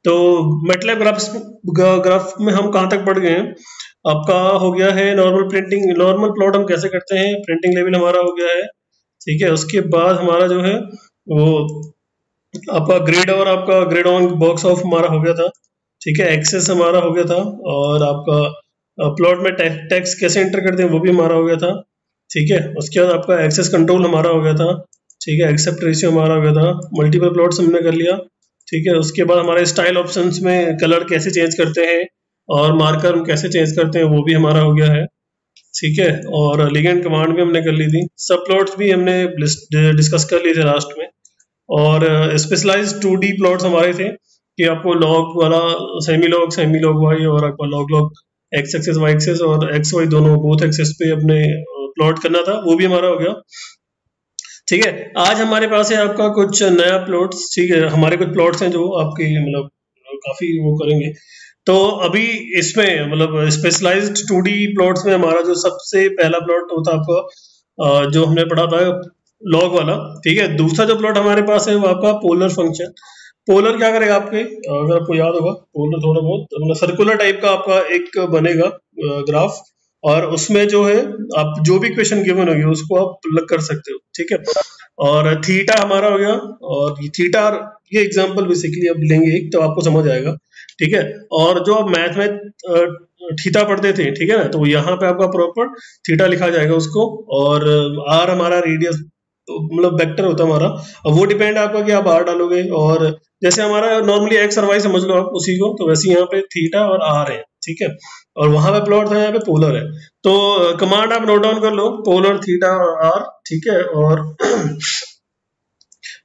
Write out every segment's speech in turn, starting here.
तो MATLAB graph में हम कहाँ तक पढ़ गए हैं? आपका हो गया है नॉर्मल प्रिंटिंग, नॉर्मल प्लॉट हम कैसे करते हैं, प्रिंटिंग लेवल हमारा हो गया है, ठीक है। उसके बाद हमारा जो है वो आपका ग्रिड और आपका ग्रिड ऑन बॉक्स ऑफ हमारा हो गया था, ठीक है। एक्सेस हमारा हो गया था, और आपका प्लॉट में टेक्स्ट कैसे एंटर करते हैं वो भी हमारा हो गया था, ठीक है। उसके बाद आपका एक्सेस कंट्रोल हमारा हो गया था, ठीक है। एक्सेप्ट रेशियो हमारा हो गया था, मल्टीपल प्लॉट्स हमने कर लिया, ठीक है। उसके बाद हमारे स्टाइल ऑप्शंस में कलर कैसे चेंज करते हैं और मार्कर हम कैसे चेंज करते हैं वो भी हमारा हो गया है, ठीक है। और लिगेंड कमांड भी हमने कर ली थी, सब प्लॉट्स भी हमने डिस्कस कर लिए थे लास्ट में। और स्पेशलाइज्ड 2D प्लॉट्स हमारे थे कि आपको लॉग वाला सेमी लॉग वाई, और आपका log log x axis y axis और एक्स वाई दोनों बोथ एक्सेस पे अपने प्लॉट करना था, वो भी हमारा हो गया, ठीक है। आज हमारे पास है आपका कुछ नया प्लॉट्स, ठीक है। हमारे कुछ प्लॉट्स हैं जो आपके मतलब काफी वो करेंगे। तो अभी इसमें मतलब स्पेशलाइज्ड 2D प्लॉट्स में हमारा जो सबसे पहला प्लॉट होता है आपका जो हमने पढ़ा था लॉग वाला, ठीक है। दूसरा जो प्लॉट हमारे पास है वो आपका पोलर फंक्शन। पोलर क्या करेगा आपके, अगर आपको याद होगा, पोलर थोड़ा बहुत मतलब सर्कुलर टाइप का आपका एक बनेगा ग्राफ, और उसमें जो है आप जो भी क्वेश्चन गिवन होगी उसको आप प्लग कर सकते हो, ठीक है। और थीटा हमारा हो गया, और थीटा ये एग्जांपल बेसिकली अब लेंगे एक, तो आपको समझ आएगा, ठीक है। और जो आप मैथ में थीटा पढ़ते थे, ठीक है ना, तो यहाँ पे आपका प्रॉपर थीटा लिखा जाएगा उसको, और आर हमारा रेडियस मतलब वेक्टर होता है हमारा, अब वो डिपेंड है आपका कि आप आर डालोगे, और जैसे हमारा नॉर्मली एक्स और वाई समझ लो आप उसी को, तो वैसे यहाँ पे थीटा और आर है, ठीक है। और वहां पे प्लॉट था, यहाँ पे पोलर है, तो कमांड आप नोट डाउन कर लो, पोलर थीटा और आर, ठीक है। और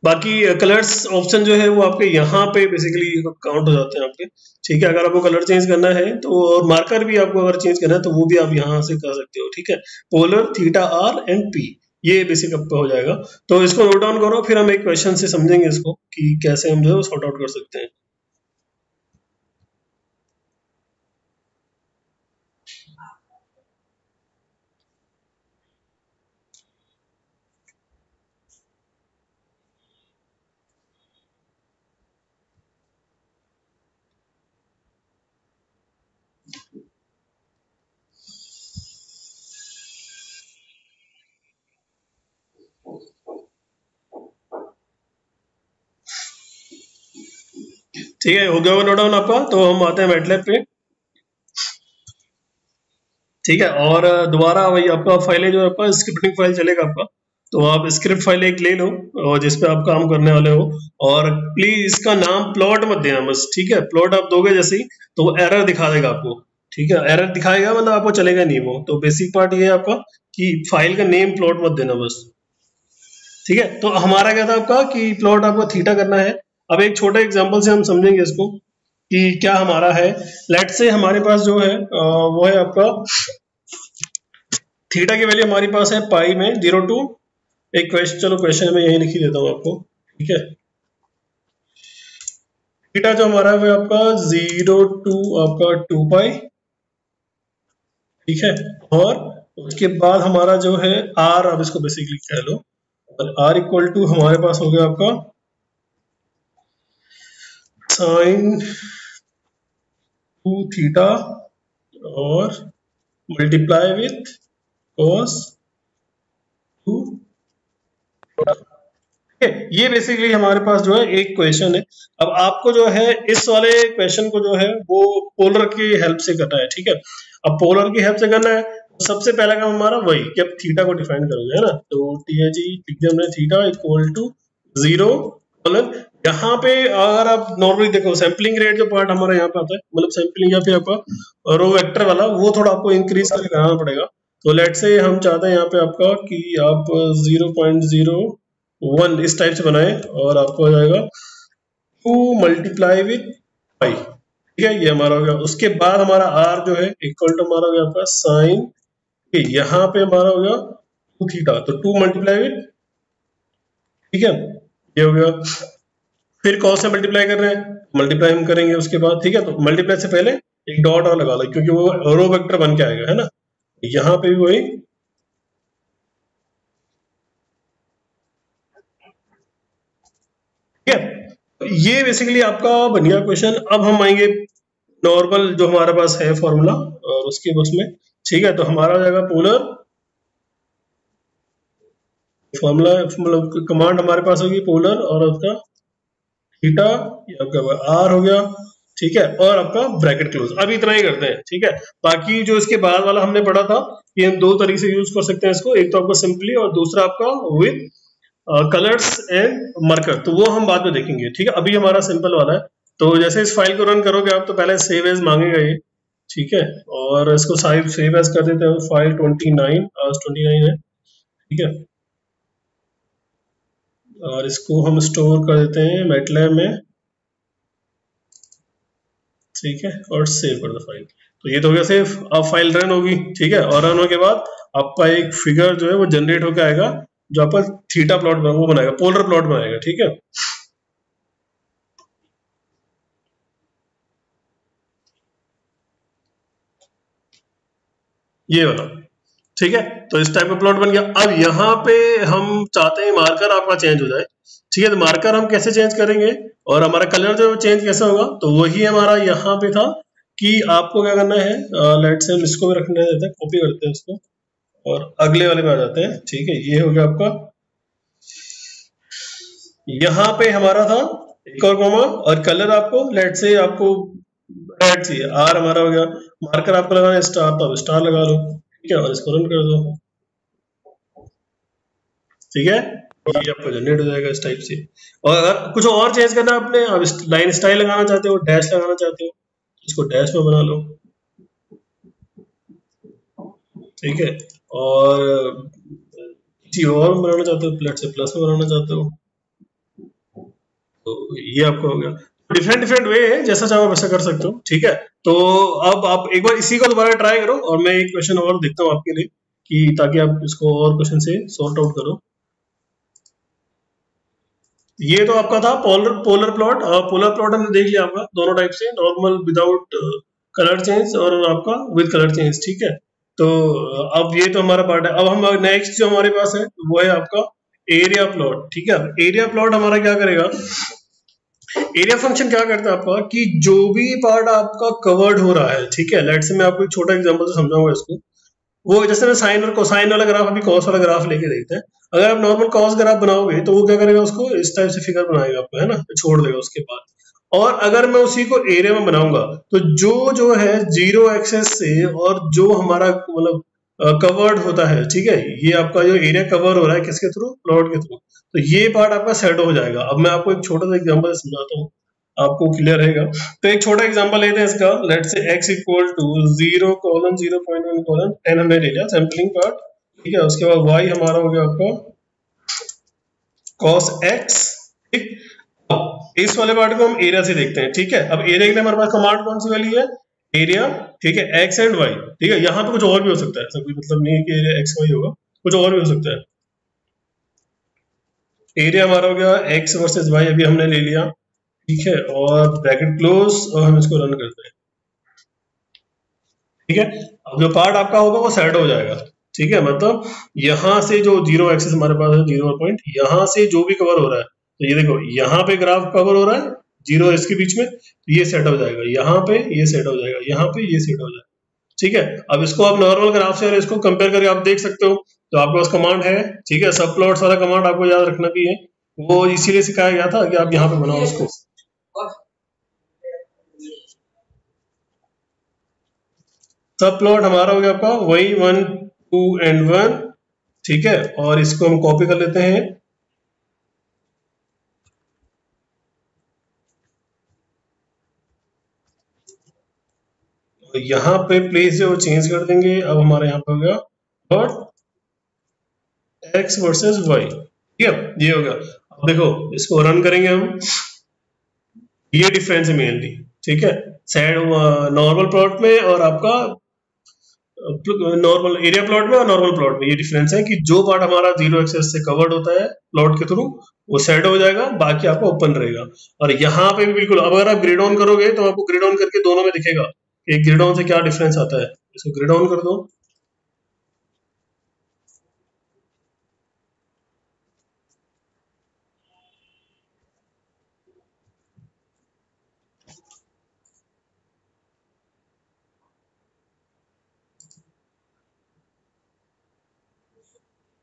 बाकी कलर्स ऑप्शन जो है वो आपके यहाँ पे बेसिकली काउंट हो जाते हैं आपके, ठीक है। अगर आपको कलर चेंज करना है तो, और मार्कर भी आपको अगर चेंज करना है तो वो भी आप यहाँ से कर सकते हो, ठीक है। Polar theta r and p, ये बेसिक आपका हो जाएगा। तो इसको नोट डाउन करो, फिर हम एक क्वेश्चन से समझेंगे इसको कि कैसे हम जो है सॉर्ट आउट कर सकते हैं। ठीक है, हो गया होगा नोट डाउन आपका, तो हम आते हैं मैटलैब पे, ठीक है। और दोबारा वही आपका फाइल है जो आपका स्क्रिप्टिंग फाइल चलेगा आपका, तो आप स्क्रिप्ट फाइल एक ले लो और जिसपे आप काम करने वाले हो, और प्लीज इसका नाम प्लॉट मत देना बस, ठीक है। प्लॉट आप दोगे जैसे ही तो वो एरर दिखा देगा आपको, ठीक है। एरर दिखाएगा मतलब आपको चलेगा नहीं वो, तो बेसिक पार्ट ये है आपका कि फाइल का नेम प्लॉट मत देना बस, ठीक है। तो हमारा क्या था आपका कि प्लॉट आपको थीटा करना है। अब एक छोटे एग्जांपल से हम समझेंगे इसको कि क्या हमारा है। लेट से हमारे पास जो है वो है आपका थीटा की वैल्यू हमारी पास है पाई में 0 टू, एक क्वेश्चन, चलो क्वेश्चन में यही लिख ही देता हूँ आपको, ठीक है। थीटा जो हमारा है वो आपका 0 टू आपका 2 पाई, ठीक है। और उसके बाद हमारा जो है आर, अब इसको बेसिकली कह लो, और आर इक्वल टू हमारे पास हो गया आपका साइन 2 थीटा और मल्टीप्लाई विथ कॉस 2, ये बेसिकली हमारे पास जो है एक क्वेश्चन है। अब आपको जो है इस वाले क्वेश्चन को जो है वो पोलर की हेल्प से करना है, ठीक है। अब पोलर की हेल्प से करना है तो सबसे पहला काम हमारा वही कि अब थीटा को डिफाइन करोगे, है ना। तो टी लिख दिया हमने, थीटा इक्वल टू 0 कॉलन, यहाँ पे अगर आप नॉर्मली देखो सैम्पलिंग रेट जो पार्ट हमारा यहाँ पे आता है, मतलब सैम्पलिंग या फिर आपका रो वेक्टर वाला, वो थोड़ा आपको इंक्रीज करके कराना पड़ेगा। तो लेट से हम चाहते हैं यहाँ पे आपका कि आप 0.01 इस टाइप से बनाए, और आपको हो जाएगा 2 मल्टीप्लाई विथ पाई, ठीक है। ये हमारा हो गया। उसके बाद हमारा आर जो है इक्वल टू हमारा हो गया आपका साइन, यहाँ पे हमारा हो गया 2 थीटा, तो 2 मल्टीप्लाई विथ, ठीक है, ये हो गया। फिर कॉस से मल्टीप्लाई कर रहे हैं, मल्टीप्लाई हम करेंगे उसके बाद, ठीक है। तो मल्टीप्लाई से पहले एक डॉट और लगा लो क्योंकि वो रो वेक्टर बन के आएगा, है ना। यहाँ पे भी वही, ठीक है। ये बेसिकली आपका बन गया क्वेश्चन। अब हम आएंगे नॉर्मल जो हमारे पास है फॉर्मूला और उसके उसमें, ठीक है। तो हमारा हो जाएगा पोलर फॉर्मूला, मतलब कमांड हमारे पास होगी पोलर और उसका थीटा, ये आपका आर हो गया, ठीक है, और आपका ब्रैकेट क्लोज। अब इतना ही करते हैं, ठीक है। बाकी जो इसके बाद वाला हमने पढ़ा था, ये हम दो तरीके से यूज कर सकते हैं इसको, एक तो आपका सिंपली और दूसरा आपका विद कलर्स एंड मार्कर, तो वो हम बाद में देखेंगे, ठीक है। अभी हमारा सिंपल वाला है। तो जैसे इस फाइल को रन करोगे आप, तो पहले सेव एज मांगेगा ये, ठीक है, और इसको सेव एज कर देते हैं। फाइल 29 आज 29 है, ठीक है, और इसको हम स्टोर कर देते हैं मैटलैब में, ठीक है, और सेव कर दो फाइल। तो ये तो हो गया सेव। अब फाइल रन होगी, ठीक है, और रन होने के बाद आपका एक फिगर जो है वो जनरेट होकर आएगा, जो आपका थीटा प्लॉट वो बनाएगा, पोलर प्लॉट बनाएगा, ठीक है। ये वाला, ठीक है। तो इस टाइप का प्लॉट बन गया। अब यहाँ पे हम चाहते हैं मार्कर आपका चेंज हो जाए, ठीक है। तो मार्कर हम कैसे चेंज करेंगे और हमारा कलर जो चेंज कैसे होगा, तो वही हमारा यहाँ पे था कि आपको क्या करना है। लेट से हम इसको भी रखने देते हैं, कॉपी करते हैं इसको और अगले वाले में आ जाते हैं, ठीक है। ये हो गया आपका, यहाँ पे हमारा था एक और कॉमा, और कलर आपको लेट से आपको रेड चाहिए, आर हमारा हो गया। मार्कर आपको लगाना है स्टार, तो आप स्टार लगा लो, ठीक है, और इसको रन कर दो, ठीक है। ये आपको जनरेट हो जाएगा इस टाइप से। और अगर कुछ और चेंज करना है आपने, आप लाइन स्टाइल लगाना चाहते हो, डैश लगाना चाहते हो, इसको डैश में बना लो, ठीक है। और किसी और में बनाना चाहते हो, प्लस से प्लस में बनाना चाहते हो, तो ये आपका हो गया। डिफरेंट डिफरेंट वे है, जैसा चाहो वैसा कर सकते हो, ठीक है। तो अब आप एक बार इसी को दोबारा ट्राई करो, और मैं एक क्वेश्चन और देखता हूँ आपके लिए, कि ताकि आप इसको और क्वेश्चन से सॉर्ट आउट करो। ये तो आपका था polar polar plot. Polar plot हमने देख लिया आपका दोनों टाइप से, नॉर्मल विदाउट कलर चेंज और आपका विद कलर चेंज, ठीक है। तो अब ये तो हमारा पार्ट है। अब हम नेक्स्ट जो हमारे पास है वो है आपका एरिया प्लॉट, ठीक है। एरिया प्लॉट हमारा क्या करेगा, एरिया फंक्शन क्या करता है आपका, कि जो भी पार्ट आपका कवर्ड हो रहा है, ठीक है। लेट से मैं आपको एक छोटा एग्जांपल से समझाऊंगा इसको। वो जैसे मैं साइन और कोसाइन वाला ग्राफ, अभी कॉस वाला ग्राफ लेके देखते हैं। अगर आप नॉर्मल कॉस ग्राफ बनाओगे तो वो क्या करेगा, उसको इस टाइप से फिगर बनाएगा आपको, है ना, छोड़ देगा उसके बाद। और अगर मैं उसी को एरिया में बनाऊंगा, तो जो जो है जीरो एक्सेस से, और जो हमारा मतलब कवर्ड होता है, ठीक है, ये आपका जो एरिया कवर हो रहा है किसके थ्रू, प्लॉट के थ्रू, तो ये पार्ट आपका सेट हो जाएगा। अब मैं आपको एक छोटा सा एग्जांपल समझाता हूँ, आपको क्लियर रहेगा। तो एक छोटा एग्जांपल लेते हैं इसका, लेट से x इक्वल टू 0:0.1:10 हमने ले लिया सैम्पलिंग पार्ट, ठीक है। उसके बाद y हमारा हो गया आपका cos x, ठीक। अब इस वाले पार्ट को हम एरिया से देखते हैं, ठीक है। अब एरिया के लिए हमारे पास कमांड कौन सी वाली है, एरिया, ठीक है, x एंड y, ठीक है। यहाँ पे कुछ और भी हो सकता है, ऐसा कोई मतलब नहीं है कि एरिया x y होगा, कुछ और भी हो सकता है। एरिया हमारा हो गया x वर्सेस y, अभी हमने ले लिया, ठीक है, और ब्रैकेट क्लोज, और हम इसको रन करते हैं, ठीक है। अब जो पार्ट आपका होगा वो सेट हो जाएगा, ठीक है। मतलब यहाँ से जो जीरो एक्सेस हमारे पास है, जीरो पॉइंट, यहाँ से जो भी कवर हो रहा है, तो ये देखो यहाँ पे ग्राफ कवर हो रहा है जीरो इसके बीच में, तो ये सेट हो जाएगा, यहाँ पे ये सेट हो जाएगा, यहाँ पे ये सेट हो जाएगा, ठीक है। अब इसको आप नॉर्मल ग्राफ से और इसको कंपेयर करके आप देख सकते हो। तो आपके पास कमांड है, ठीक है, सब प्लॉट्स वाला कमांड आपको याद रखना भी है, वो इसीलिए सिखाया गया था कि आप यहाँ पे बनाओ उसको। सब प्लॉट हमारा हो गया आपका वही 1 2 एंड 1, ठीक है, और इसको हम कॉपी कर लेते हैं, और यहाँ पे प्लेस जो चेंज कर देंगे। अब हमारे यहाँ पे हो गया और x वर्सेस y, ठीक है, ये हो गया। अब देखो इसको रन करेंगे हम, ये डिफरेंस है मेनली, ठीक है, सैड नॉर्मल प्लॉट में और आपका नॉर्मल एरिया प्लॉट में और नॉर्मल प्लॉट में ये डिफरेंस है कि जो पार्ट हमारा जीरो एक्सेस से कवर्ड होता है प्लॉट के थ्रू, वो सेट हो जाएगा, बाकी आपका ओपन रहेगा। और यहाँ पे भी बिल्कुल, अब अगर आप ग्रिड ऑन करोगे तो आपको ग्रिड ऑन करके दोनों में दिखेगा कि ग्रिड ऑन से क्या डिफरेंस आता है। इसको ग्रिड ऑन कर दो,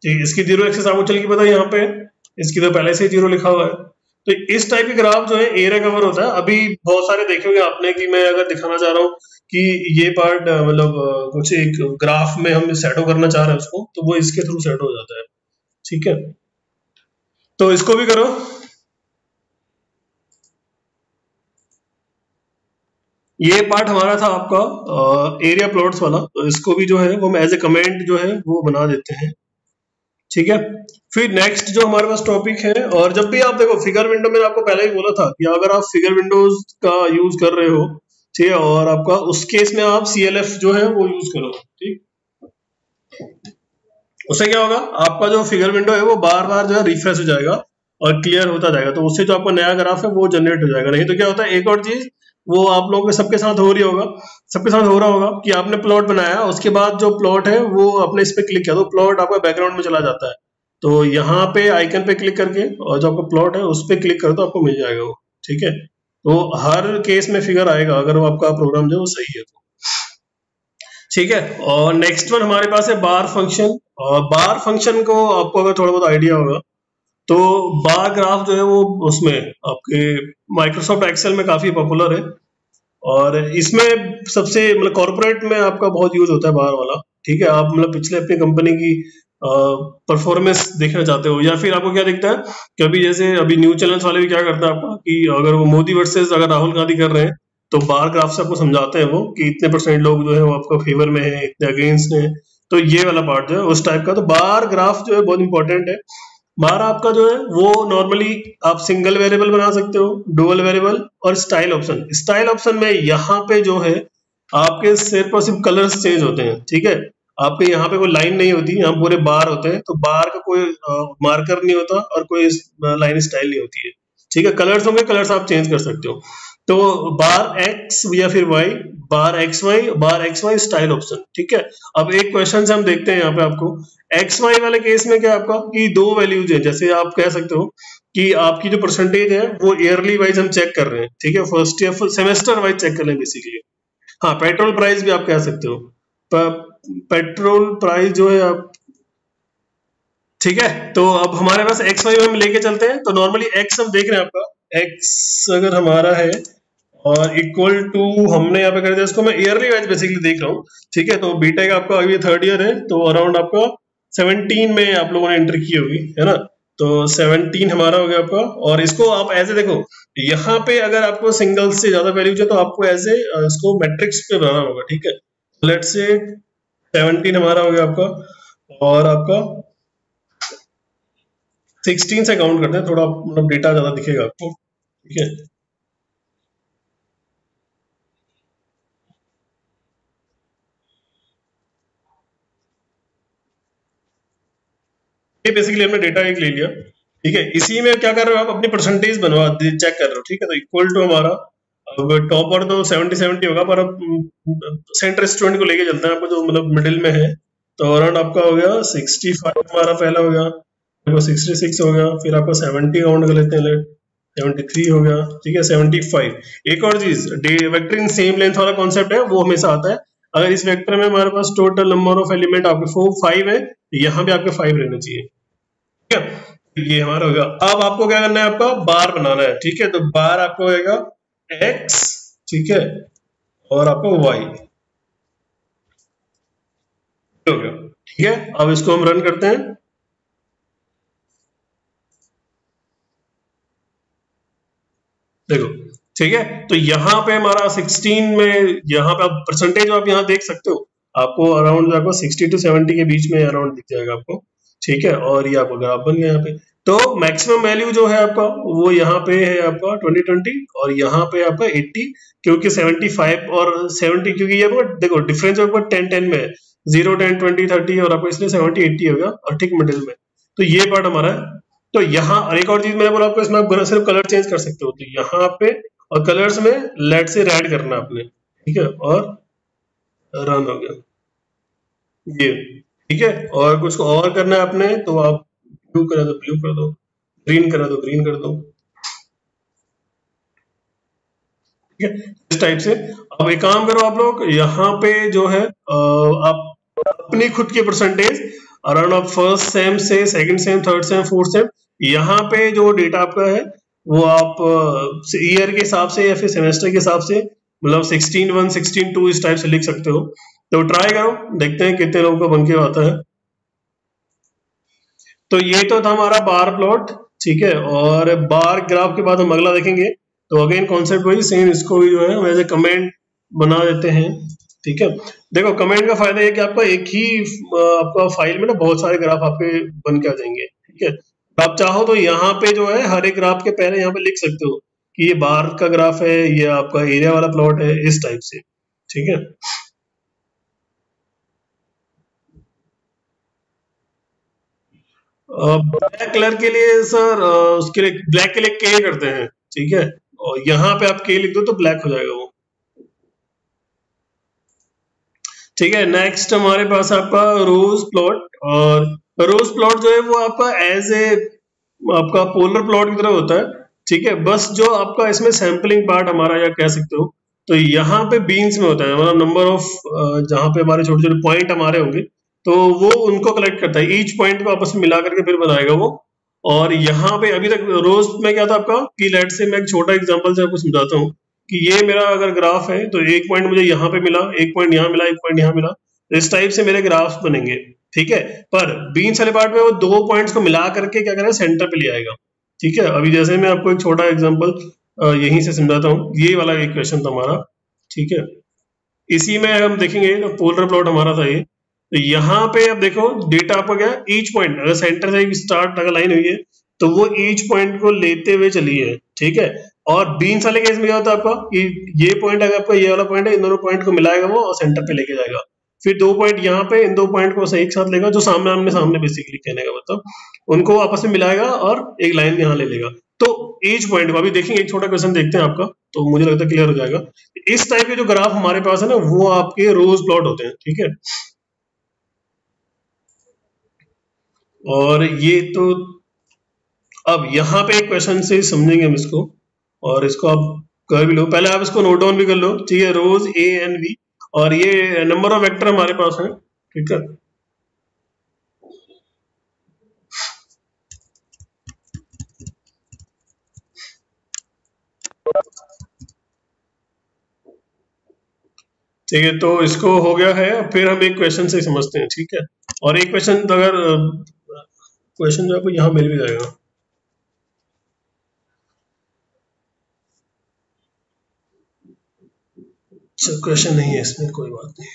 ठीक है, इसकी जीरो एक्सिस आपको चल के पता है यहाँ पे, इसकी तो पहले से जीरो लिखा हुआ है। तो इस टाइप के ग्राफ जो है एरिया कवर होता है। अभी बहुत सारे देखे होंगे आपने कि मैं अगर दिखाना चाह रहा हूँ कि ये पार्ट मतलब कुछ एक ग्राफ में हम सेटो करना चाह रहे हैं उसको, तो वो इसके थ्रू सेट हो जाता है। ठीक है, तो इसको भी करो। ये पार्ट हमारा था आपका एरिया प्लॉट्स वाला, तो इसको भी जो है वो हम एज ए कमेंट जो है वो बना देते हैं। ठीक है, फिर नेक्स्ट जो हमारे पास टॉपिक है, और जब भी आप देखो फिगर विंडो में आपको पहले ही बोला था कि अगर आप फिगर विंडोज का यूज कर रहे हो, ठीक है, और आपका उस केस में आप CLF जो है वो यूज करो। ठीक, उससे क्या होगा, आपका जो फिगर विंडो है वो बार बार जो है रिफ्रेश हो जाएगा और क्लियर होता जाएगा, तो उससे जो आपका नया ग्राफ है वो जनरेट हो जाएगा। नहीं तो क्या होता है, एक और चीज वो आप लोगों के सबके साथ हो रही होगा, सबके साथ हो रहा होगा कि आपने प्लॉट बनाया, उसके बाद जो प्लॉट है वो आपने इस पे क्लिक किया तो प्लॉट आपका बैकग्राउंड में चला जाता है। तो यहाँ पे आइकन पे क्लिक करके और जो आपका प्लॉट है उस पे क्लिक करो तो आपको मिल जाएगा वो। ठीक है, तो हर केस में फिगर आएगा अगर वो आपका प्रोग्राम जो है वो सही है तो। ठीक है, और नेक्स्ट वन हमारे पास है बार फंक्शन। और बार फंक्शन को आपको अगर थोड़ा बहुत आइडिया होगा तो बार ग्राफ जो है वो उसमें आपके माइक्रोसॉफ्ट एक्सेल में काफी पॉपुलर है, और इसमें सबसे मतलब कॉर्पोरेट में आपका बहुत यूज होता है बार वाला। ठीक है, आप मतलब पिछले अपनी कंपनी की परफॉर्मेंस देखना चाहते हो, या फिर आपको क्या दिखता है कि अभी जैसे अभी न्यूज चैनल्स वाले भी क्या करते हैं आपका कि अगर वो मोदी वर्सेस अगर राहुल गांधी कर रहे हैं तो बार ग्राफ से आपको समझाते हैं वो कि इतने % लोग जो है वो आपका फेवर में है, इतने अगेंस्ट है। तो ये वाला पार्ट जो है उस टाइप का, तो बार ग्राफ जो है बहुत इंपॉर्टेंट है। बार आपका जो है वो नॉर्मली आप सिंगल वेरिएबल बना सकते हो, डुअल वेरिएबल और स्टाइल ऑप्शन। स्टाइल ऑप्शन में यहाँ पे जो है आपके सिर्फ और सिर्फ कलर्स चेंज होते हैं। ठीक है, आपके यहाँ पे कोई लाइन नहीं होती, यहाँ पूरे बार होते हैं, तो बार का कोई मार्कर नहीं होता और कोई लाइन स्टाइल नहीं होती है। ठीक है, कलर्स होंगे, कलर्स आप चेंज कर सकते हो। तो बार एक्स या फिर वाई, बार एक्स वाई स्टाइल ऑप्शन। ठीक है, अब एक क्वेश्चन से हम देखते हैं यहाँ पे आपको एक्स वाई वाले केस में क्या आपका कि दो वैल्यूज है, जैसे आप कह सकते हो कि आपकी जो परसेंटेज है वो ईयरली वाइज हम चेक कर रहे हैं। ठीक है, first year semester wise check कर रहे हैं बेसिकली। हाँ, पेट्रोल प्राइस भी आप कह सकते हो, पेट्रोल प्राइस जो है आप। ठीक है, तो अब हमारे पास एक्स वाई हम लेके चलते हैं, तो नॉर्मली एक्स हम देख रहे हैं, आपका एक्स अगर हमारा है और इक्वल टू हमने यहाँ पे कर दिया, इसको मैं ईयरली वाइज बेसिकली देख रहा हूँ। ठीक है, तो बीटेक आपका अभी 3rd ईयर है, तो अराउंड आपका 17 में आप लोगों ने एंट्री की होगी, है ना। तो 17 हमारा हो गया आपका, और इसको आप ऐसे देखो, यहाँ पे अगर आपको सिंगल से ज्यादा वैल्यू चाहिए तो आपको ऐसे इसको मैट्रिक्स पे बनाना होगा। ठीक है, लेट्स से 17 हमारा हो गया आपका, और आपका 16 से काउंट करते हैं, थोड़ा मतलब डेटा ज्यादा दिखेगा आपको। ठीक है, ये बेसिकली हमने डेटा एक ले लिया। ठीक है, इसी में क्या कर रहे हो आप, अपनी परसेंटेज बनवा चेक कर रहे हो। ठीक है, तो इक्वल टू हमारा अब टॉपर तो 70 होगा, पर अब सेंटर स्टूडेंट को लेके चलते हैं आपको जो मतलब मिडिल में है, तो अराउंड आपका हो गया 65 हमारा पहला हो गया, 66 हो गया, फिर आपको 70 काउंट कर लेते हैं, 73 हो गया। ठीक है, 75। एक और चीज, वेक्टर इन सेम लेंथ वाला कॉन्सेप्ट है वो हमेशा आता है। अगर इस वेक्टर में हमारे पास टोटल नंबर ऑफ एलिमेंट आपके 5 है, यहाँ पे आपके 5 रहने चाहिए। ठीक है, ये हमारा हो गया। अब आपको क्या करना है, आपका बार बनाना है। ठीक है, तो बार आपको होगा एक्स, ठीक है, और आपको वाई हो गया। ठीक है, अब इसको हम रन करते हैं। देखो, ठीक है, तो यहाँ पे हमारा 16 में, यहाँ पे आप परसेंटेज आप यहाँ देख सकते हो, आपको अराउंड आपको 60 to 70 के बीच में अराउंड दिख जाएगा आपको। ठीक है, और ये आपका ग्राफ बन गया यहाँ पे। तो मैक्सिमम वैल्यू जो है आपका वो यहाँ पे है आपका 2020, और यहाँ पे आपका 80, क्योंकि 75 और 70, क्योंकि ये आपको देखो डिफरेंस आपको 10-10 में है, 0 10 20 30, और आपको इसलिए 70 80 होगा, और ठीक मिडिल में। तो ये पार्ट हमारा है। तो यहाँ और एक और चीज मैंने बोला आपको, इसमें आप सिर्फ कलर चेंज कर सकते हो, तो यहाँ पे और कलर्स में लेट से रेड करना आपने। ठीक है, और रन हो गया ये। ठीक है, और कुछ और करना है आपने, तो आप ब्लू करा दो ब्लू कर दो, ग्रीन करा दो ग्रीन कर दो। ठीक है, इस टाइप से। अब एक काम करो आप लोग, यहाँ पे जो है आप अपनी खुद की परसेंटेज अराउंड आप फर्स्ट सेम से second same, third same, fourth same, यहाँ पे जो डेटा आपका है वो आप ईयर के हिसाब से या फिर सेमेस्टर के हिसाब से, मतलब 16(1), 16(2) इस टाइप से लिख सकते हो। तो ट्राई करो, देखते हैं कितने लोगों का बन के आता है। तो ये तो था हमारा बार प्लॉट, ठीक है। और बार ग्राफ के बाद हम अगला देखेंगे। तो अगेन कॉन्सेप्ट वही सेम, इसको भी जो है हम एज ए कमेंट बना देते हैं, ठीक है। देखो कमेंट का फायदा ये कि आपका एक ही आपका फाइल में ना बहुत सारे ग्राफ आपके बन के आ जाएंगे, ठीक है। तो आप चाहो तो यहाँ पे जो है हर एक ग्राफ के पहले यहाँ पे लिख सकते हो कि ये बार का ग्राफ है, ये आपका एरिया वाला प्लॉट है, इस टाइप से, ठीक है। ब्लैक कलर के लिए सर उसके लिए ब्लैक के लिए के करते हैं, ठीक है। और यहाँ पे आप के लिख दो तो ब्लैक हो जाएगा वो, ठीक है। नेक्स्ट हमारे पास आपका रोज प्लॉट। और रोज प्लॉट जो है वो आपका एज ए आपका पोलर प्लॉट की तरह होता है, ठीक है। बस जो आपका इसमें सैंपलिंग पार्ट हमारा, या कह सकते हो तो यहाँ पे बीन्स में होता है, मतलब नंबर ऑफ जहाँ पे हमारे छोटे छोटे पॉइंट हमारे होंगे, तो वो उनको कलेक्ट करता है, ईच पॉइंट को आपस में मिला करके फिर बनाएगा वो। और यहाँ पे अभी तक रोज में क्या था आपका कि लेट से मैं एक छोटा एग्जांपल से आपको समझाता हूँ कि ये मेरा अगर ग्राफ है तो एक पॉइंट मुझे यहाँ पे मिला, एक पॉइंट यहाँ मिला, एक पॉइंट यहाँ मिला, तो इस टाइप से मेरे ग्राफ्स बनेंगे, ठीक है। पर बीन्स वाले पार्ट में वो दो पॉइंट्स को मिला करके क्या करेगा, सेंटर पे ले आएगा, ठीक है। अभी जैसे मैं आपको एक छोटा एग्जांपल यहीं से समझाता हूँ, ये वाला एक क्वेश्चन था हमारा, ठीक है। इसी में हम देखेंगे पोलर प्लॉट हमारा था ये। तो यहाँ पे अब देखो डेटा आपका क्या, ईच पॉइंट अगर सेंटर से स्टार्ट अगर लाइन हुई है तो वो ईच पॉइंट को लेते हुए चली है, ठीक है। और बीन्स वाले केस में क्या होता है आपका कि ये पॉइंट अगर आपका ये वाला पॉइंट है, इन दोनों पॉइंट को मिलाएगा वो और सेंटर पे लेके जाएगा। फिर दो पॉइंट यहाँ पे, इन दो पॉइंट को एक साथ लेगा, जो सामने आमने सामने बेसिकली कहने का मतलब उनको आपस में मिलाएगा और एक लाइन यहाँ ले लेगा। तो ईच पॉइंट को अभी देखेंगे, एक छोटा क्वेश्चन देखते हैं आपका, तो मुझे लगता है क्लियर हो जाएगा। इस टाइप के जो ग्राफ हमारे पास है ना वो आपके रोज प्लॉट होते हैं, ठीक है। और ये तो अब यहाँ पे एक क्वेश्चन से समझेंगे हम इसको, और इसको आप कर भी लो, पहले आप इसको नोट डाउन भी कर लो, ठीक है। रोज ए एन बी, और ये नंबर ऑफ वेक्टर हमारे पास है, ठीक है। ठीक है, तो इसको हो गया है, फिर हम एक क्वेश्चन से समझते हैं, ठीक है। और एक क्वेश्चन तो अगर क्वेश्चन जो आपको यहाँ मिल भी जाएगा। अच्छा क्वेश्चन नहीं है इसमें, कोई बात नहीं।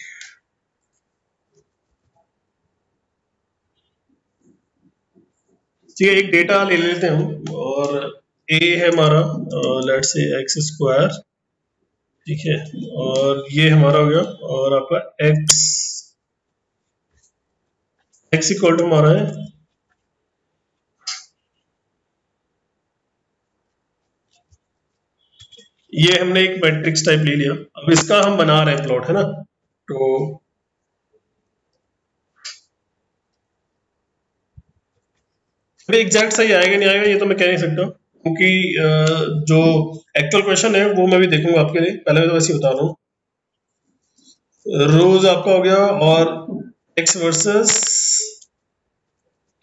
ठीक है, एक डेटा ले लेते हैं हम, और ए है हमारा लेट्स से एक्स स्क्वायर, ठीक है। और ये हमारा हो गया, और आपका एक्स एक्स इक्वल टू हमारा है, ये हमने एक मैट्रिक्स टाइप ले लिया। अब इसका हम बना रहे हैं प्लॉट, है ना। तो एग्जैक्ट सही आएगा नहीं आएगा ये तो मैं कह नहीं सकता, क्योंकि जो एक्चुअल क्वेश्चन है वो मैं भी देखूंगा आपके लिए, पहले मैं तो वैसे ही बता रहा हूँ। रोज आपका हो गया, और एक्स वर्सेस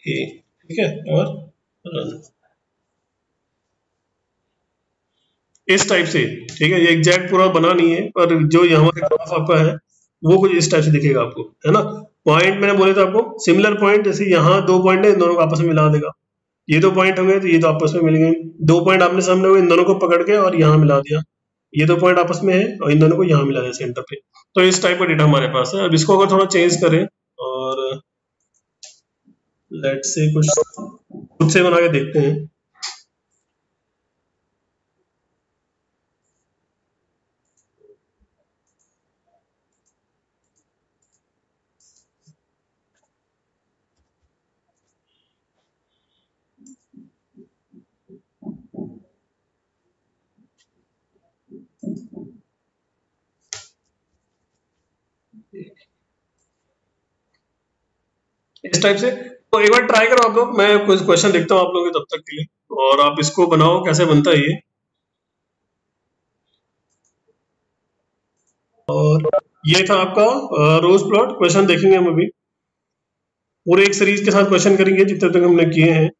ए, ठीक है। और run। इस टाइप से, ठीक है। ये एग्जैक्ट पूरा बना नहीं है, पर जो ये हमारे ग्राफ आपका है वो कुछ इस टाइप से दिखेगा आपको, है ना। पॉइंट मैंने बोले थे आपको, सिमिलर पॉइंट, जैसे यहाँ दो पॉइंट है, इन दोनों को आपस में मिला देगा। ये दो पॉइंट हो गए तो ये तो आपस में मिल गए, दो पॉइंट आमने सामने हुए, इन दोनों को पकड़ के और यहाँ मिला दिया। ये दो पॉइंट आपस में है और इन दोनों को यहाँ मिला दिया सेंटर पे। तो इस टाइप का डेटा हमारे पास है। अब इसको अगर थोड़ा चेंज करें और लेट से कुछ खुद से बना के देखते हैं। इस टाइप से तो एक बार ट्राई करो आप लोग, मैं कुछ क्वेश्चन देखता हूँ आप लोगों के तब तक के लिए, और आप इसको बनाओ कैसे बनता है ये। और ये था आपका रोज प्लॉट क्वेश्चन, देखेंगे हम अभी। पूरे एक सीरीज के साथ क्वेश्चन करेंगे जितने तक हमने किए हैं,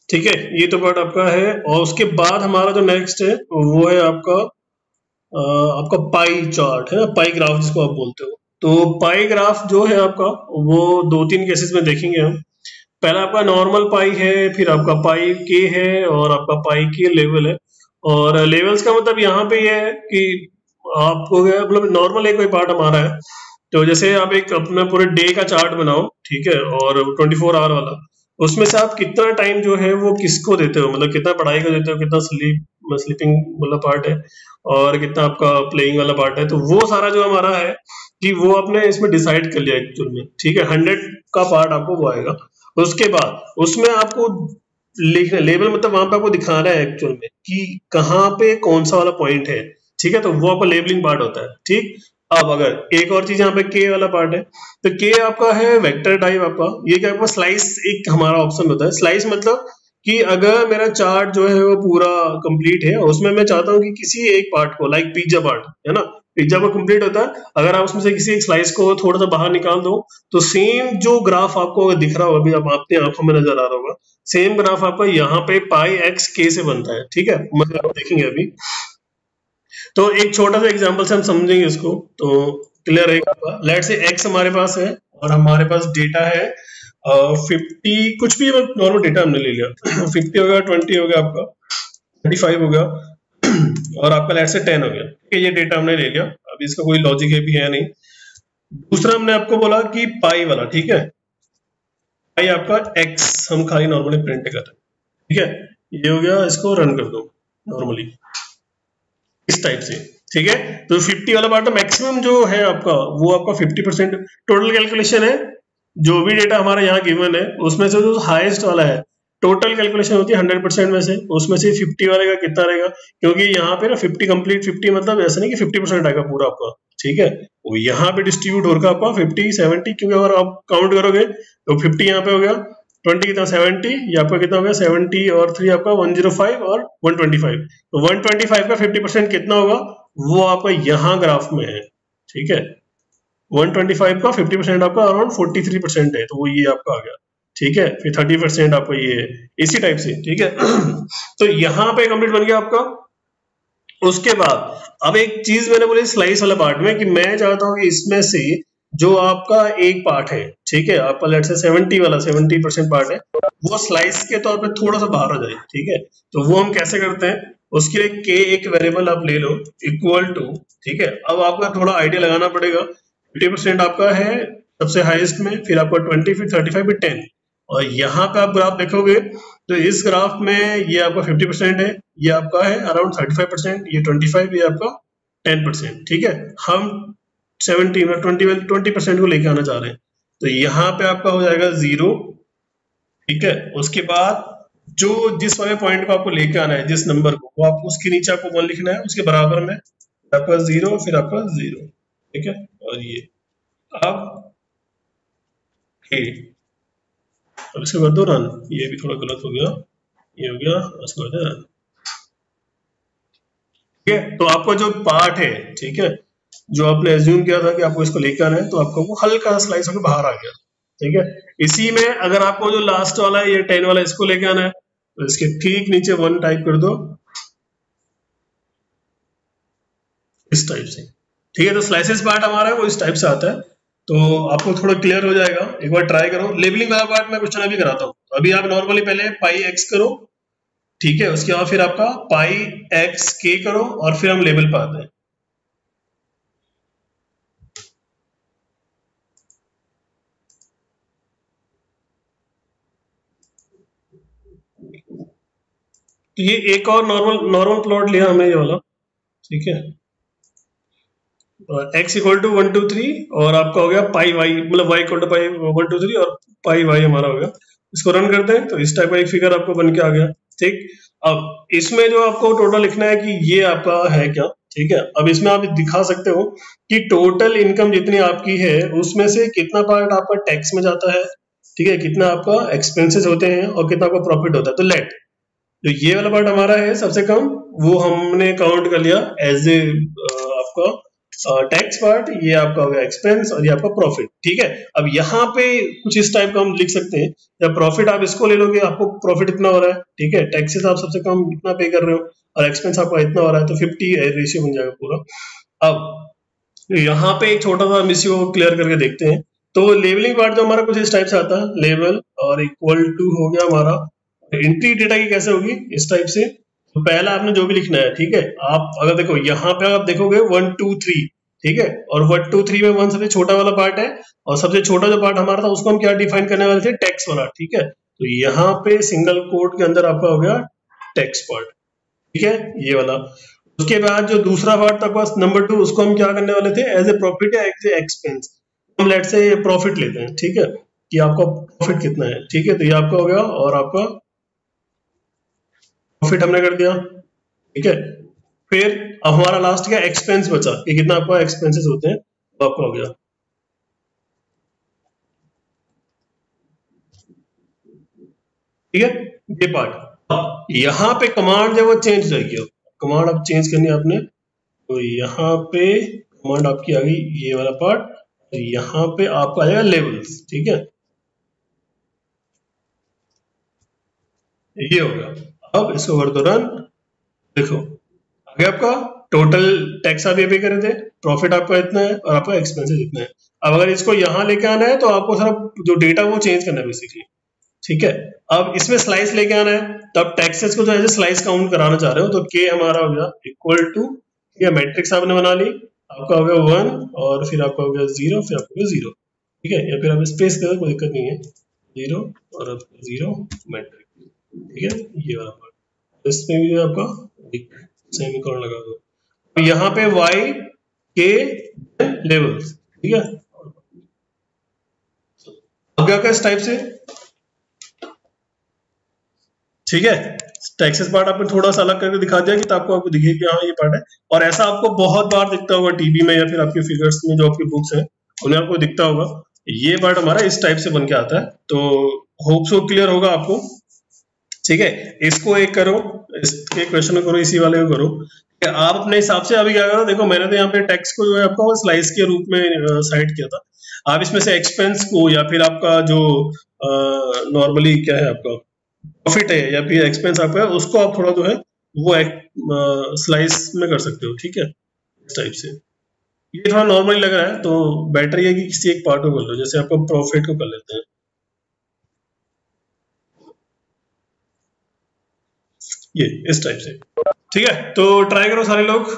ठीक है। ये तो पार्ट आपका है। और उसके बाद हमारा जो नेक्स्ट है वो है आपका पाई चार्ट है ना, पाई ग्राफ जिसको आप बोलते हो। तो पाई ग्राफ जो है आपका वो 2-3 केसेस में देखेंगे हम। पहला आपका नॉर्मल पाई है, फिर आपका पाई के है, और आपका पाई के लेवल है। और लेवल्स का मतलब यहाँ पे ये है कि आपको मतलब नॉर्मल एक कोई पार्ट हमारा है, तो जैसे आप एक अपना पूरे डे का चार्ट बनाओ, ठीक है, और 24 आवर वाला, उसमें से आप कितना टाइम जो है वो किसको देते हो, मतलब कितना पढ़ाई को देते हो, कितना स्लीपिंग वाला पार्ट है, और कितना आपका प्लेइंग वाला पार्ट है। तो वो सारा जो हमारा है कि वो आपने इसमें डिसाइड कर लिया एक्चुअल में, ठीक है। 100 का पार्ट आपको वो आएगा। उसके बाद उसमें आपको लिखना लेबल, मतलब वहां पे आपको दिखाना है एक्चुअल में कि कहाँ पे कौन सा वाला पॉइंट है, ठीक है। तो वो आपका लेबलिंग पार्ट होता है, ठीक। अब अगर एक और चीज यहाँ पे के वाला पार्ट है, तो के आपका है वेक्टर टाइप आपका। ये क्या आपका स्लाइस एक हमारा ऑप्शन होता है। स्लाइस मतलब कि अगर मेरा चार्ट जो है वो पूरा कंप्लीट है, उसमें मैं चाहता हूँ कि किसी एक पार्ट को, लाइक पिज्जा पार्ट है ना, पिज्जा को कंप्लीट होता है, अगर आप उसमें से किसी एक स्लाइस को थोड़ा सा बाहर निकाल दो, तो सेम जो ग्राफ आपको दिख रहा होगा, अभी आप अपनी आंखों में नजर आ रहा होगा, सेम ग्राफ आपका यहाँ पे पाई एक्स के से बनता है, ठीक है। मतलब आप देखेंगे अभी, तो एक छोटा सा एग्जांपल से हम समझेंगे इसको, तो क्लियर रहेगा। लेट्स से एक्स हमारे पास है और हमारे पास डेटा है 50, कुछ भी नॉर्मल डेटा हमने ले लिया 50 हो गया, 20 हो गया, आपका 35 हो गया और आपका लेट्स से 10 हो गया, ठीक है। ये डेटा हमने ले लिया, अभी इसका कोई लॉजिक है भी है नहीं। दूसरा हमने आपको बोला कि पाई वाला, ठीक है, पाई आपका एक्स हम खाली नॉर्मली प्रिंट कर रहे हैं, ठीक है। ये हो गया, इसको रन कर दो नॉर्मली इस टाइप से, ठीक है। तो 50 वाला पार्ट, मैक्सिमम जो है आपका वो आपका 50% टोटल कैलकुलेशन है। जो भी डेटा हमारा यहाँ गिवन है उसमें से जो हाईएस्ट वाला है, टोटल कैलकुलेशन होती है 100% में से, उसमें से 50 वाले का कितना रहेगा, क्योंकि यहाँ पे ना 50 कंप्लीट 50 मतलब ऐसा नहीं कि 50% आएगा पूरा आपका, ठीक है। वो यहाँ पे डिस्ट्रीब्यूट होगा आपका 50 70, क्योंकि अगर आप काउंट करोगे तो 50 यहाँ पे हो गया, 20 कितना 70, ये आपका कितना हो गया 70 और 3 आपका 105 और 125। तो 125 का 50% कितना होगा वो आपका यहाँ ग्राफ में है, ठीक है। 125 का 50% आपका अराउंड 43% है, तो वो ये आपका आ गया, ठीक है। फिर 30% आपका ये है, इसी टाइप से, ठीक है। तो यहाँ पे कंप्लीट बन गया आपका। उसके बाद अब एक चीज मैंने बोली स्लाइस वाला पार्ट में, कि मैं चाहता हूँ कि इसमें से जो आपका एक पार्ट है, ठीक है, आपका लेट्स से 70 वाला 70% पार्ट है, वो स्लाइस के तौर पे थोड़ा सा बाहर आ जाए, ठीक है। तो वो हम कैसे करते हैं, उसके लिए के एक वेरिएबल आप ले लो इक्वल टू, ठीक है। अब आपका थोड़ा आइडिया लगाना पड़ेगा। 50% आपका है सबसे हाईएस्ट में, फिर आपका 20, फिर 35, फिर 10, और यहाँ पे आप ग्राफ देखोगे तो इस ग्राफ में ये आपका 50% है, ये आपका है अराउंड 35%, ये 25, ये आपका 10%, ठीक है। हम 20% को लेके आना चाह रहे हैं, तो यहाँ पे आपका हो जाएगा 0, ठीक है। उसके बाद जो जिस वाले पॉइंट को आपको लेके आना है, जिस नंबर को, वो आपको उसके नीचे आपको 1 लिखना है, उसके बराबर में आपका 0, फिर आपका 0, ठीक है। और ये अब अब इसके बाद दो रन, ये भी थोड़ा गलत हो गया, ये हो गया, उसके बाद रन, ठीक है। तो आपका जो पार्ट है, ठीक है, जो आपने एज्यूम किया था कि आपको इसको लेकर आना है, तो आपको वो हल्का स्लाइस होकर बाहर आ गया, ठीक है। इसी में अगर आपको जो लास्ट वाला है ये 10 वाला, इसको लेके आना है, तो इसके ठीक नीचे 1 टाइप कर दो इस टाइप से, ठीक है। तो स्लाइसेस पार्ट हमारा है वो इस टाइप से आता है, तो आपको थोड़ा क्लियर हो जाएगा। एक बार ट्राई करो। लेबलिंग वाला पार्ट मैं क्वेश्चन अभी कराता हूँ। अभी आप नॉर्मली पहले पाई एक्स करो, ठीक है, उसके बाद फिर आपका पाई एक्स के करो, और फिर हम लेबल पे आते हैं। तो ये एक और नॉर्मल प्लॉट लिया हमने ये वाला, ठीक है। x इक्वल टू 1 2 3 और आपका हो गया पाई वाई, मतलब y इक्वल टू पाई 1 2 3 और पाई वाई हमारा हो गया। इसको रन करते हैं तो इस टाइप का एक फिगर आपको बन के आ गया, ठीक। अब इसमें जो आपको टोटल लिखना है कि ये आपका है क्या, ठीक है। अब इसमें आप दिखा सकते हो कि टोटल इनकम जितनी आपकी है उसमें से कितना पार्ट आपका टैक्स में जाता है, ठीक है, कितना आपका एक्सपेंसेस होते हैं और कितना आपका प्रॉफिट होता है। तो लेट जो ये वाला पार्ट हमारा है सबसे कम, वो हमने काउंट कर लिया एज ए आपका टैक्स पार्ट, ये आपका हो गया एक्सपेंस और ये आपका प्रॉफिट। ठीक है, अब यहाँ पे कुछ इस टाइप का हम लिख सकते हैं, जब प्रॉफिट आप इसको ले लोगे, आपको प्रॉफिट इतना हो रहा है, ठीक है, टैक्सेस आप सबसे कम इतना पे कर रहे हो और एक्सपेंस आपका इतना हो रहा है, तो 50 रेशियो बन जाएगा पूरा। अब यहाँ पे एक छोटा सा मिसियो क्लियर करके देखते हैं। तो लेवलिंग पार्ट जो हमारा कुछ इस टाइप से आता है, लेवल और इक्वल टू हो गया हमारा। एंट्री डेटा की कैसे होगी, इस टाइप से। तो पहला आपने जो भी लिखना है, ठीक है, आप अगर देखो यहाँ पे आप देखोगे 1 2 3, ठीक है, और 1 2 3 में 1 सबसे छोटा वाला पार्ट है और सबसे छोटा जो पार्ट हमारा था उसको हम क्या डिफाइन करने वाले थे, टैक्स वाला। ठीक है, तो यहाँ पे सिंगल कोट के अंदर आपका हो गया टैक्स पार्ट। ठीक है, ये वाला। उसके बाद जो दूसरा पार्ट था पास नंबर 2, उसको हम क्या करने वाले थे, एज ए प्रॉफिट या एज ए एक्सपेंस। हम लेट से प्रॉफिट लेते हैं, ठीक है, कि आपका प्रॉफिट कितना है। ठीक है, तो ये आपका हो गया और आपका प्रॉफिट हमने कर दिया। ठीक है, फिर अब हमारा लास्ट क्या एक्सपेंस बचा, कि कितना आपका एक्सपेंसेस होते हैं, तो आपका हो गया। ठीक है, ये पार्ट। यहाँ पे कमांड जो वो चेंज हो जाएगी, कमांड अब चेंज करनी है आपने। तो यहाँ पे कमांड आपकी आ गई ये वाला पार्ट, यहाँ पे आपका आएगा लेवल्स। ठीक है, ये हो गया। अब इसको कर दो रन, देखो आगे आपका टोटल टैक्स आप ये पे करे थे, प्रॉफिट आपका इतना है और आपका एक्सपेंसेस इतना है। अब अगर इसको यहाँ लेके आना है तो आपको सारा जो डेटा वो चेंज करना है बेसिकली। ठीक है, अब इसमें स्लाइस लेके आना है, तो आप टैक्सेस को जो है स्लाइस काउंट कराना चाह रहे हो, तो के हमारा हो गया इक्वल टू, या मैट्रिक्स आपने बना ली, आपका हो गया 1 और फिर आपका हो गया 0, फिर आपका 0। ठीक है, या फिर आप स्पेस कर दो, कोई दिक्कत नहीं है, 0 और 0 मैट्रिक्स। ठीक है, ये वाला पार्ट। इसमें भी आपका सेमीकोलन लगा दो। तो यहाँ पे y के लेवल्स। ठीक है, अब क्या इस टाइप से। ठीक है, टैक्सेस पार्ट आपने थोड़ा सा अलग करके दिखा दिया कि आपको दिखे कि हाँ ये पार्ट है, और ऐसा आपको बहुत बार दिखता होगा टीवी में या फिर आपके फिगर्स में जो आपकी बुक्स हैं उन्हें आपको दिखता होगा। ये पार्ट हमारा इस टाइप से बन के आता है। तो होप सो क्लियर होगा आपको। ठीक है, इसको एक करो, इसके क्वेश्चन को करो, इसी वाले को करो। आप अपने हिसाब से अभी क्या करो, देखो मैंने तो यहाँ पे टैक्स को जो है आपका स्लाइस के रूप में साइड किया था। आप इसमें से एक्सपेंस को या फिर आपका जो नॉर्मली क्या है आपका प्रॉफिट है या फिर एक्सपेंस आपका है, उसको आप थोड़ा जो है वो स्लाइस में कर सकते हो। ठीक है, इस टाइप से। ये थोड़ा नॉर्मली लग रहा है, तो बेटर ये कि किसी एक पार्ट को कर लो, जैसे आपका प्रॉफिट को कर लेते हैं। ये इस टाइप से। ठीक है, तो ट्राई करो सारे लोग।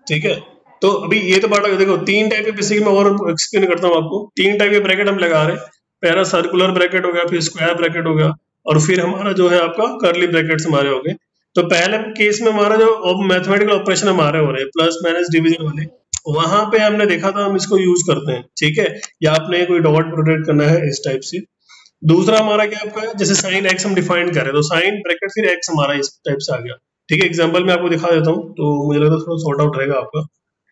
ठीक है, तो अभी ये तो पार्ट देखो, 3 टाइप के बेसिक में और एक्सप्लेन करता हूँ आपको। 3 टाइप के ब्रैकेट हम लगा रहे हैं। पहला सर्कुलर ब्रैकेट हो गया, फिर स्क्वायर ब्रैकेट हो गया, और फिर हमारा जो है आपका कर्ली ब्रैकेट्स हमारे हो गए। तो पहले केस में हमारा जो मैथमेटिकल ऑपरेशन हमारे हो रहे हैं प्लस माइनस डिवीजन वाले, वहां पे हमने देखा था हम इसको यूज करते हैं। ठीक है, या आपने कोई डॉट प्रोटेक्ट करना है इस टाइप से। दूसरा हमारा क्या आपका है, जैसे साइन एक्स हम डिफाइन कर रहे हैं, तो साइन ब्रैकेट फिर एक्स हमारा इस टाइप से आ गया। ठीक है, एग्जांपल में आपको दिखा देता हूँ, तो मुझे लगता है थोड़ा सॉर्ट आउट रहेगा आपका।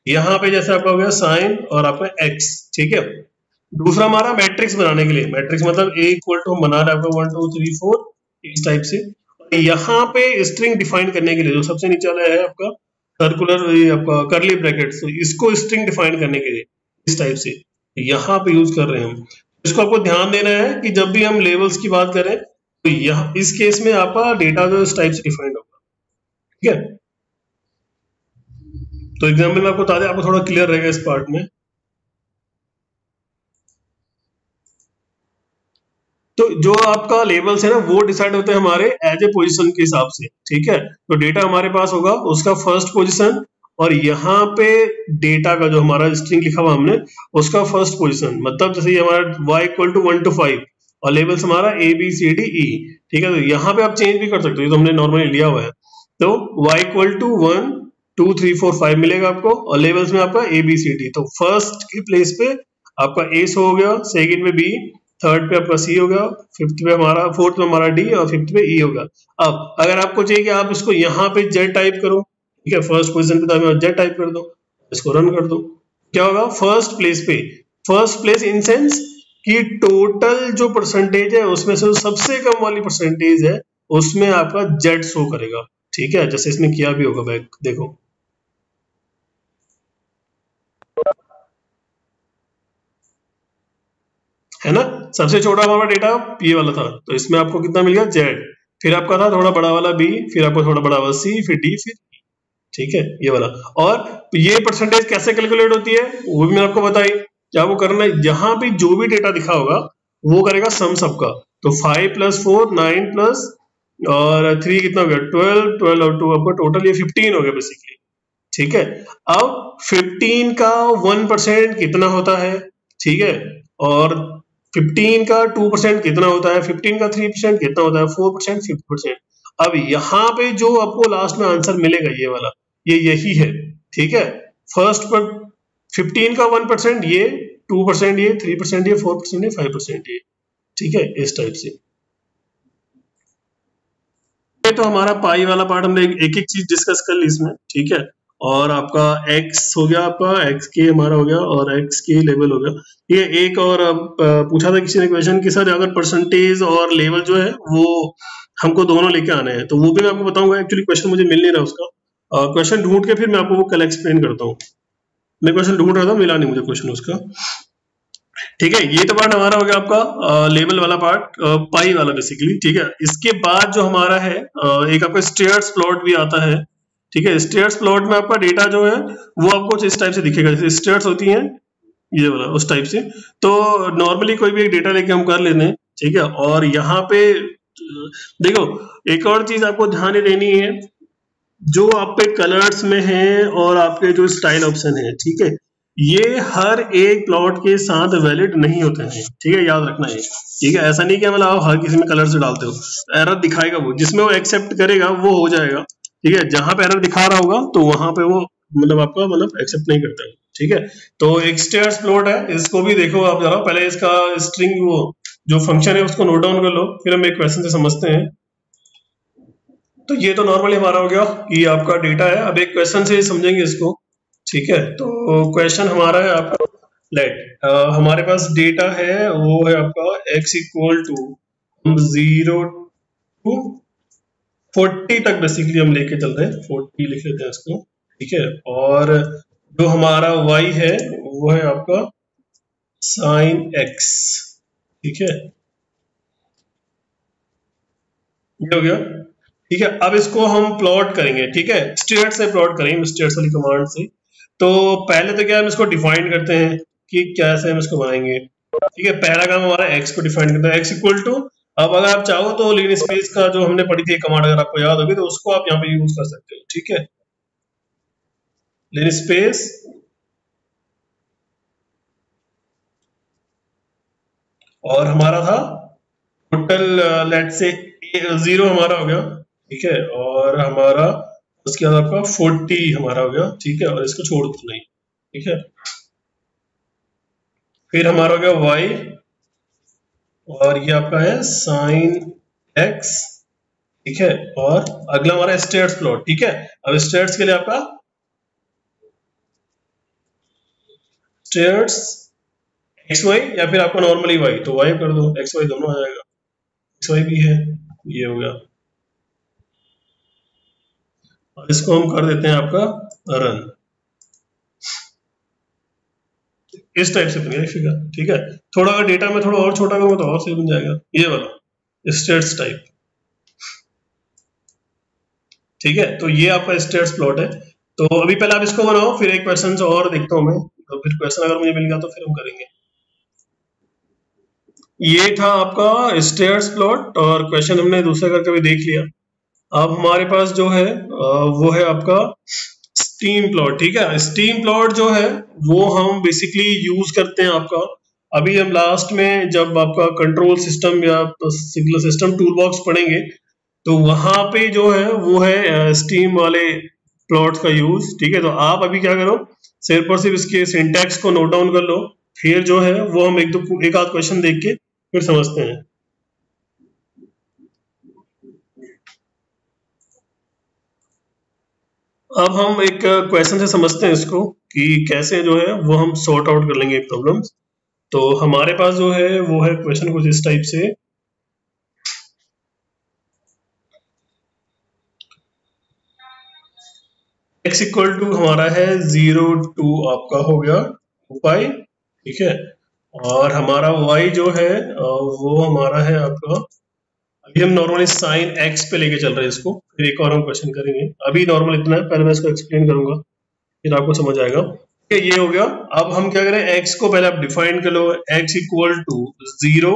यहाँ पे जैसे आपका हो गया साइन और आपका एक्स। ठीक है, दूसरा हमारा मैट्रिक्स बनाने के लिए, मैट्रिक्स मतलब ए इक्वल टू हम बना रहे हैं आपका 1 2 3 4 इस टाइप से। यहाँ पे स्ट्रिंग डिफाइन करने के लिए जो सबसे नीचे वाला है आपका सर्कुलर आपका कर्ली ब्रैकेट, तो इसको स्ट्रिंग डिफाइन करने के लिए इस टाइप से यहाँ पे यूज कर रहे हैं हम। इसको आपको ध्यान देना है कि जब भी हम लेवल्स की बात करें तो यहाँ इस केस में आपका डेटा जो इस टाइप से डिफाइंड होगा। ठीक है, तो एग्जाम्पल में आपको बता दें, आपको थोड़ा क्लियर रहेगा इस पार्ट में। तो जो आपका लेवल्स है ना, वो डिसाइड होते हैं हमारे एज ए पोजीशन के हिसाब से। ठीक है, तो डेटा हमारे पास होगा उसका फर्स्ट पोजीशन, और यहाँ पे डेटा का जो हमारा स्ट्रिंग लिखा हुआ हमने उसका फर्स्ट पोजीशन, मतलब जैसे ये हमारा y इक्वल टू 1 to 5 और लेवल्स हमारा a b c d e। ठीक है, तो यहाँ पे आप चेंज भी कर सकते हो, तो हमने नॉर्मली लिया हुआ है। तो y इक्वल टू 1 2 3 4 5 मिलेगा आपको, और लेवल्स में आपका a b c d। तो फर्स्ट की प्लेस पे आपका a हो गया, सेकंड पे b, थर्ड पे आपका C हो गया, फिफ्थ पे हमारा, फोर्थ पे हमारा D और फिफ्थ पे E होगा। अब अगर आपको चाहिए कि आप इसको यहाँ पे Z टाइप करो, ठीक है, फर्स्ट पोजीशन पे तो Z टाइप कर दो, इसको रन कर दो, क्या होगा फर्स्ट प्लेस पे, फर्स्ट प्लेस इन सेंस कि टोटल जो परसेंटेज है उसमें से सबसे कम वाली परसेंटेज है उसमें आपका Z शो करेगा। ठीक है, जैसे इसने किया भी होगा बैक, देखो है ना। सबसे छोटा हमारा डेटा ये वाला था, तो इसमें आपको कितना मिल गया जेड, फिर आपका था थोड़ा बड़ा वाला बी, फिर आपको थोड़ा बड़ा वाला सी, फिर डी, फिर E, ठीक है ये वाला। और ये परसेंटेज कैसे कैलकुलेट होती है वो भी मैंने आपको बताई। क्या वो करना है, यहाँ पे जो भी डेटा दिखा होगा वो करेगा सम सबका, तो 5 + 4 9 प्लस और 3 कितना हो गया 12, 12 और 2 आपका टोटल ये 15 हो गया बेसिकली, ठीक है। अब 15 का 1% कितना होता है, ठीक है, और 15 का 2% कितना होता है, 15 का 3% कितना होता है, 4%, 50%। अब यहाँ पे जो आपको लास्ट में आंसर मिलेगा ये वाला, ये यही है, ठीक है। फर्स्ट पर 15 का 1% ये, 2% ये, 3% ये, 4% ये, 5% ये, ठीक है, इस टाइप से। तो हमारा पाई वाला पार्ट हमने एक एक चीज डिस्कस कर ली इसमें, ठीक है। और आपका x हो गया, आपका x के हमारा हो गया, और x के लेवल हो गया। ये एक और पूछा था किसी ने क्वेश्चन कि सर अगर परसेंटेज और लेवल जो है वो हमको दोनों लेके आने हैं, तो वो भी मैं आपको बताऊंगा। एक्चुअली क्वेश्चन मुझे मिल नहीं रहा उसका, क्वेश्चन ढूंढ के फिर मैं आपको वो कल एक्सप्लेन करता हूँ। मैं क्वेश्चन ढूंढ रहा था, मिला नहीं मुझे क्वेश्चन उसका, ठीक है। ये तो पार्ट हमारा हो गया आपका लेवल वाला पार्ट, पाई वाला बेसिकली, ठीक है। इसके बाद जो हमारा है एक आपका स्टेयर्स प्लॉट भी आता है, ठीक है। स्टेयर्स प्लॉट में आपका डेटा जो है वो आपको इस टाइप से दिखेगा, जैसे स्टेयर्स होती हैं ये वाला, उस टाइप से। तो नॉर्मली कोई भी एक डेटा लेके हम कर लेते हैं, ठीक है। और यहाँ पे देखो एक और चीज आपको ध्यान देनी है, जो आप पे कलर्स में है और आपके जो स्टाइल ऑप्शन है, ठीक है, ये हर एक प्लॉट के साथ वैलिड नहीं होते हैं, ठीक है, याद रखना है, ठीक है। ऐसा नहीं कि मतलब आप हर किसी में कलर से डालते हो, एरर दिखाएगा वो, जिसमें वो एक्सेप्ट करेगा वो हो जाएगा, ठीक है। जहां पे एरर दिखा रहा होगा तो वहां पे वो मतलब आपका मतलब एक्सेप्ट नहीं करता है, ठीक है। तो एक स्टेयर्स प्लॉट है, इसको भी देखो आप जरा, पहले इसका स्ट्रिंग वो जो फंक्शन है उसको नोट डाउन कर लो, फिर हम एक क्वेश्चन से समझते हैं। तो ये तो नॉर्मली हमारा हो गया कि आपका डेटा है, अब एक क्वेश्चन से समझेंगे इसको, ठीक है। तो क्वेश्चन हमारा है आपका, लेट हमारे पास डेटा है वो है आपका x इक्वल टू 0 टू 40 तक बेसिकली हम लेके चल रहे हैं, 40 लिख लेते हैं इसको, ठीक है। और जो हमारा y है वो है आपका sin x, ठीक है, ये हो गया, ठीक है। अब इसको हम प्लॉट करेंगे, ठीक है, स्टेट से प्लॉट करेंगे, स्टेट वाली कमांड से। तो पहले तो क्या हम इसको डिफाइन करते हैं कि कैसे हम इसको बनाएंगे, ठीक है। पहला काम हमारा x को डिफाइन करता है, x इक्वल टू, अब अगर आप चाहो तो लिन स्पेस का जो हमने पढ़ी थी कमांड, अगर आपको याद होगी तो उसको आप यहाँ पे यूज कर सकते हो, ठीक है। लिन स्पेस और हमारा था टोटल लेट से 0 हमारा हो गया, ठीक है, और हमारा उसके बाद आपका 40 हमारा हो गया, ठीक है, और इसको छोड़ दो नहीं, ठीक है। फिर हमारा हो गया y, और ये आपका है sin x, ठीक है। और अगला हमारा स्टेट्स प्लॉट, ठीक है। अब स्टेट्स के लिए आपका स्टेट्स एक्स वाई या फिर आपका नॉर्मली y, तो y कर दो, एक्स वाई दोनों आ जाएगा, एक्स वाई भी है, ये हो गया। और इसको हम कर देते हैं आपका रन, इस टाइप से बन गया फिगर, ठीक है। थोड़ा अगर डेटा में थोड़ा और छोटा करूंगा तो और सही बन जाएगा, ये वाला स्टेट्स टाइप, ठीक है। तो ये आपका स्टेट्स प्लॉट है। तो अभी पहले आप इसको बनाओ, फिर एक क्वेश्चन और देखता हूं मैं, तो फिर क्वेश्चन अगर मुझे मिल गया तो फिर हम करेंगे। ये था आपका स्टेट्स प्लॉट, और क्वेश्चन हमने दूसरा करके भी देख लिया। अब हमारे पास जो है वो है आपका स्टीम प्लॉट, ठीक है। स्टीम प्लॉट जो है वो हम बेसिकली यूज करते हैं आपका, अभी हम लास्ट में जब आपका कंट्रोल सिस्टम या सिग्नल सिस्टम टूल बॉक्स पढ़ेंगे तो वहां पे जो है वो है स्टीम वाले प्लॉट्स का यूज, ठीक है। तो आप अभी क्या करो, सिर्फ और सिर्फ इसके सिंटैक्स को नोट डाउन कर लो, फिर जो है वो हम एक आध क्वेश्चन देख के फिर समझते हैं। अब हम एक क्वेश्चन से समझते हैं इसको कि कैसे जो है वो हम सॉर्ट आउट कर लेंगे प्रॉब्लम्स। तो हमारे पास जो है वो है क्वेश्चन कुछ इस टाइप से, x इक्वल टू हमारा है 0 टू आपका हो गया 2 पाई, ठीक है। और हमारा y जो है वो हमारा है आपका, अभी हम नॉर्मली साइन x पे लेके चल रहे हैं इसको, फिर एक और हम क्वेश्चन करेंगे। अभी नॉर्मल इतना है, पहले मैं इसको एक्सप्लेन करूंगा फिर आपको समझ आएगा। ये हो गया। अब हम क्या करें, x को पहले आप डिफाइन कर लो, x इक्वल टू 0,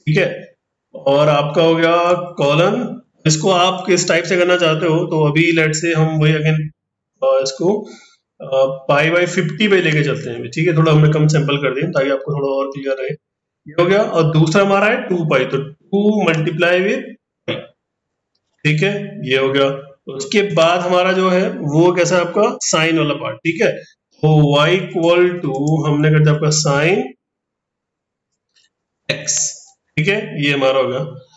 ठीक है। और आपका हो गया कॉलन, इसको आप किस टाइप से करना चाहते हो, तो अभी लेट से हम वही अगेन इसको पाई बाई 50 पे लेके चलते हैं, ठीक है। थोड़ा हमने कम सैंपल कर दिए ताकि आपको थोड़ा और क्लियर रहे। ये हो गया। और दूसरा हमारा है 2 पाई, तो 2 मल्टीप्लाई विद, ठीक है, ये हो गया। उसके बाद हमारा जो है वो कैसा है आपका साइन वाला पार्ट, ठीक है। तो y इक्वल टू हमने कर दिया आपका साइन x, ठीक है, ये हमारा हो गया।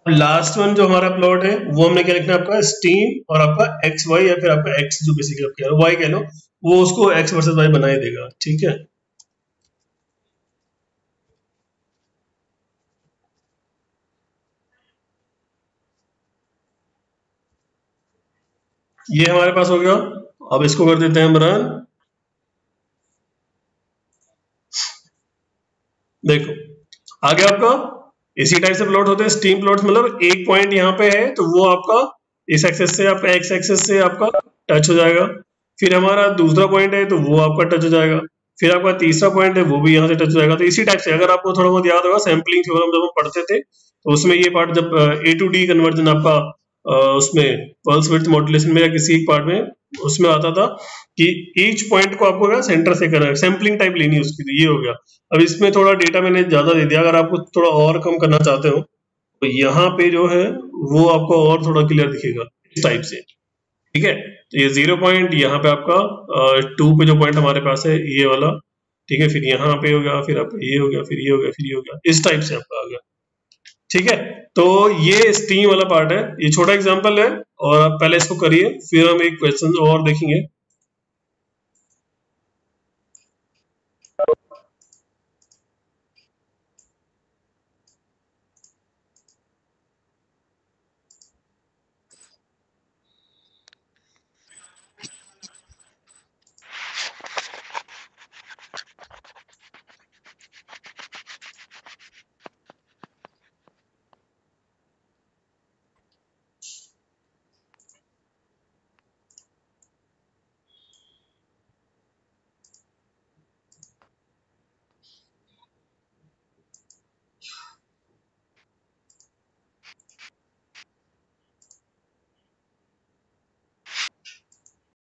लास्ट वन जो हमारा प्लॉट है वो हमने क्या लिखना है आपका स्टीम और आपका एक्स वाई, या फिर आपका एक्स जो बेसिकली आप कह रहे हो वाई कह लो, वो उसको एक्स वर्सेस वाई बना ही देगा, ठीक है। ये हमारे पास हो गया। अब इसको कर देते हैं हम रन। देखो आ गया आपका, इसी टाइप से प्लॉट होते हैं स्टीम प्लॉट्स, मतलब एक पॉइंट यहाँ पे है तो वो आपका इस एक्सेस से आपका एक्स एक्सेस से आपका टच हो जाएगा, फिर हमारा दूसरा पॉइंट है तो वो आपका टच हो जाएगा, फिर आपका तीसरा पॉइंट है वो भी यहाँ से टच हो जाएगा। तो इसी टाइप से अगर आपको थोड़ा बहुत याद होगा सैम्पलिंग थ्योरम जब हम पढ़ते थे तो उसमें ये पार्ट जब ए टू डी कन्वर्जन आपका उसमें पल्स विड्थ मॉड्यूलेशन में या किसी एक पार्ट में उसमें आता था कि ईच पॉइंट को आपको सेंटर से करना है, सैम्पलिंग टाइप लेनी है उसकी, तो ये हो गया। अब इसमें थोड़ा डेटा मैंने ज्यादा दे दिया, अगर आपको थोड़ा और कम करना चाहते हो तो यहाँ पे जो है वो आपको और थोड़ा क्लियर दिखेगा इस टाइप से, ठीक है। तो ये 0 पॉइंट, यहाँ पे आपका 2 पे जो पॉइंट हमारे पास है ये वाला, ठीक है, फिर यहाँ पे हो गया, फिर आपका ये हो गया, फिर ये हो गया, फिर ये हो गया, इस टाइप से आपका आ गया, ठीक है। तो ये स्टीम वाला पार्ट है, ये छोटा एग्जांपल है और आप पहले इसको करिए, फिर हम एक क्वेश्चन और देखेंगे।